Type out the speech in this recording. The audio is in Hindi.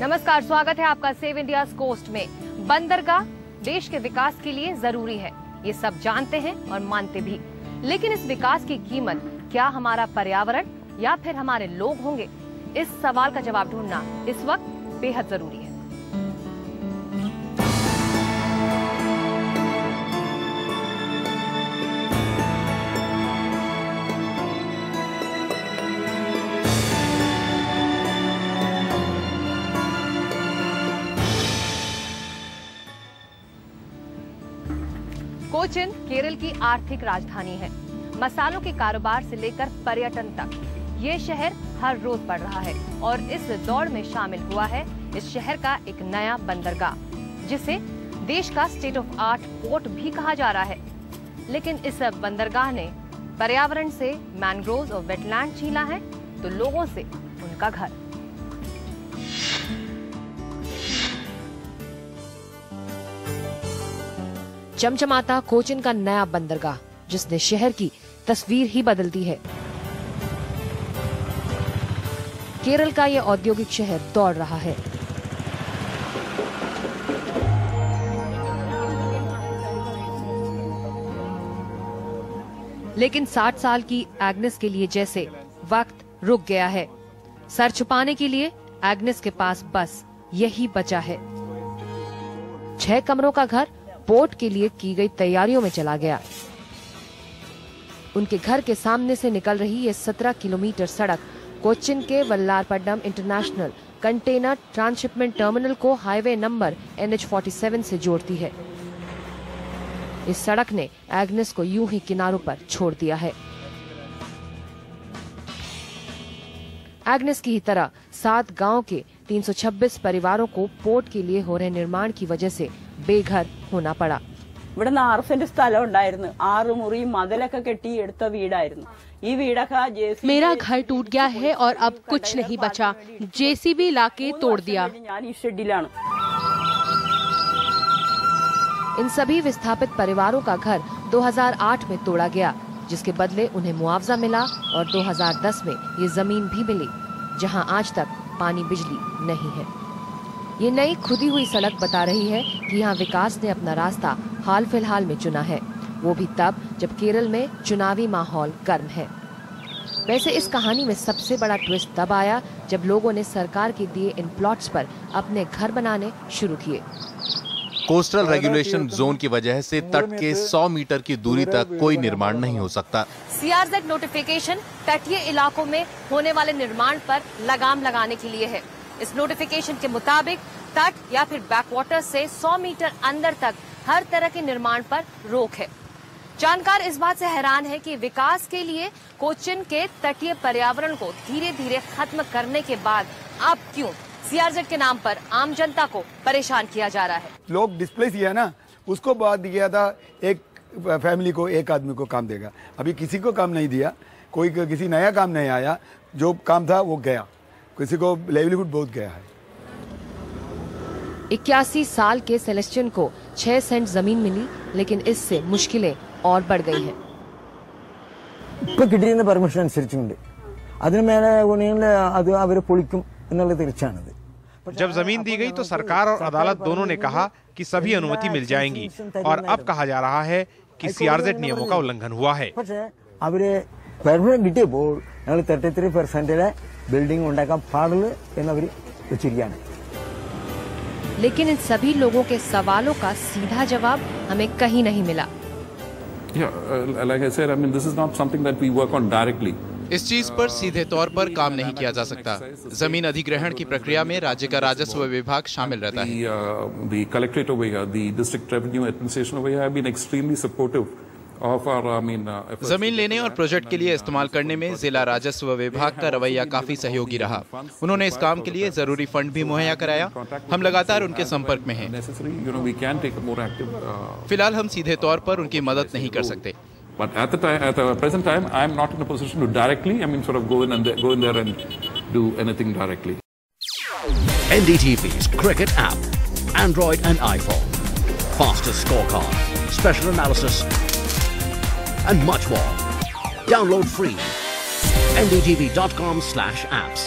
नमस्कार, स्वागत है आपका सेव इंडिया कोस्ट में। बंदरगाह देश के विकास के लिए जरूरी है, ये सब जानते हैं और मानते भी। लेकिन इस विकास की कीमत क्या हमारा पर्यावरण या फिर हमारे लोग होंगे? इस सवाल का जवाब ढूंढना इस वक्त बेहद जरूरी है। कोचिन केरल की आर्थिक राजधानी है। मसालों के कारोबार से लेकर पर्यटन तक ये शहर हर रोज बढ़ रहा है और इस दौड़ में शामिल हुआ है इस शहर का एक नया बंदरगाह, जिसे देश का स्टेट ऑफ आर्ट पोर्ट भी कहा जा रहा है। लेकिन इस बंदरगाह ने पर्यावरण से मैंग्रोव्स और वेटलैंड छीना है तो लोगों से उनका घर। चमचमाता कोचिन का नया बंदरगाह, जिसने शहर की तस्वीर ही बदल दी है। केरल का यह औद्योगिक शहर दौड़ रहा है। लेकिन 60 साल की एग्नेस के लिए जैसे वक्त रुक गया है। सर छुपाने के लिए एग्नेस के पास बस यही बचा है। 6 कमरों का घर पोर्ट के लिए की गई तैयारियों में चला गया। उनके घर के सामने से निकल रही ये 17 किलोमीटर सड़क कोचिन के वल्लारपड्डम इंटरनेशनल कंटेनर ट्रांसशिपमेंट टर्मिनल को हाईवे नंबर NH47 से जोड़ती है। इस सड़क ने एग्नेस को यूं ही किनारों पर छोड़ दिया है। एग्नेस की ही तरह 7 गांव के 326 परिवारों को पोर्ट के लिए हो रहे निर्माण की वजह से बेघर होना पड़ा। ഇവിടെ 6 സെന്റ് സ്ഥലം ഉണ്ടായിരുന്നു, 6 മുറിയും മതിലൊക്കെ കെട്ടി എടുത്ത വീടായിരുന്നു। ഈ വീടൊക്കെ मेरा घर टूट गया है और अब कुछ नहीं बचा। JCB लाके तोड़ दिया। ഞാൻ ഈ ഷെഡിലാണ്। इन सभी विस्थापित परिवारों का घर 2008 में तोड़ा गया, जिसके बदले उन्हें मुआवजा मिला और 2010 में ये जमीन भी मिली, जहां आज तक पानी बिजली नहीं है। ये नई खुदी हुई सड़क बता रही है कि यहाँ विकास ने अपना रास्ता हाल फिलहाल में चुना है, वो भी तब जब केरल में चुनावी माहौल गर्म है। वैसे इस कहानी में सबसे बड़ा ट्विस्ट तब आया जब लोगों ने सरकार के दिए इन प्लॉट्स पर अपने घर बनाने शुरू किए। कोस्टल रेगुलेशन जोन की वजह से तट के 100 मीटर की दूरी तक कोई निर्माण नहीं हो सकता। CRZ नोटिफिकेशन तटीय इलाकों में होने वाले निर्माण पर लगाम लगाने के लिए है। इस नोटिफिकेशन के मुताबिक तट या फिर बैकवाटर से 100 मीटर अंदर तक हर तरह के निर्माण पर रोक है। जानकार इस बात से हैरान है कि विकास के लिए कोचिन के तटीय पर्यावरण को धीरे धीरे खत्म करने के बाद अब क्यों CRZ के नाम पर आम जनता को परेशान किया जा रहा है। लोग डिस्प्लेस किया ना, उसको बाद दिया था एक फैमिली को, एक आदमी को काम देगा। अभी किसी को काम नहीं दिया, कोई किसी नया काम नहीं आया, जो काम था वो गया, किसी को लाइवलीहुड बहुत गया है। 81 साल के सेलेस्टियन को 6 सेंट जमीन मिली, लेकिन इससे मुश्किलें और बढ़ गई हैं। കിട്ടിയിരുന്ന പെർമിഷൻ അനുസരിച്ചുണ്ട്, അതിനു മേലെ അത് അവരെ പൊളിക്കും എന്നുള്ളത് തീർച്ചയാണ്। जब जमीन दी गई तो सरकार और अदालत दोनों ने कहा कि सभी अनुमति मिल जाएंगी, और अब कहा जा रहा है कि CRZ नियमों का उल्लंघन हुआ है। അവര് പെർമിഷൻ കിട്ടിയപ്പോൾ ഞങ്ങൾ 33% बिल्डिंग ഉണ്ടാക്കാൻ പാടില്ല എന്നവര് വെച്ചിരിക്കുകയാണ്। लेकिन इन सभी लोगों के सवालों का सीधा जवाब हमें कहीं नहीं मिला। Like I said, I mean, this is not something that we work on directly. इस चीज पर सीधे तौर पर काम नहीं किया जा सकता। जमीन अधिग्रहण की प्रक्रिया में राज्य का राजस्व विभाग शामिल रहता है। The collectorate over here, the district revenue administration over here have been extremely supportive of our, जमीन लेने और प्रोजेक्ट के लिए इस्तेमाल करने में जिला राजस्व विभाग का रवैया काफी सहयोगी रहा। उन्होंने इस काम के लिए जरूरी फंड भी मुहैया कराया। हम लगातार उनके संपर्क में हैं। फिलहाल हम सीधे तौर पर उनकी मदद नहीं कर सकते। But at the present time, I am not in a position to directly, sort of go in there and do anything directly. NDTV's cricket app, Android and iPhone, fastest scorecard, special analysis, and much more. Download free. ndtv.com/apps.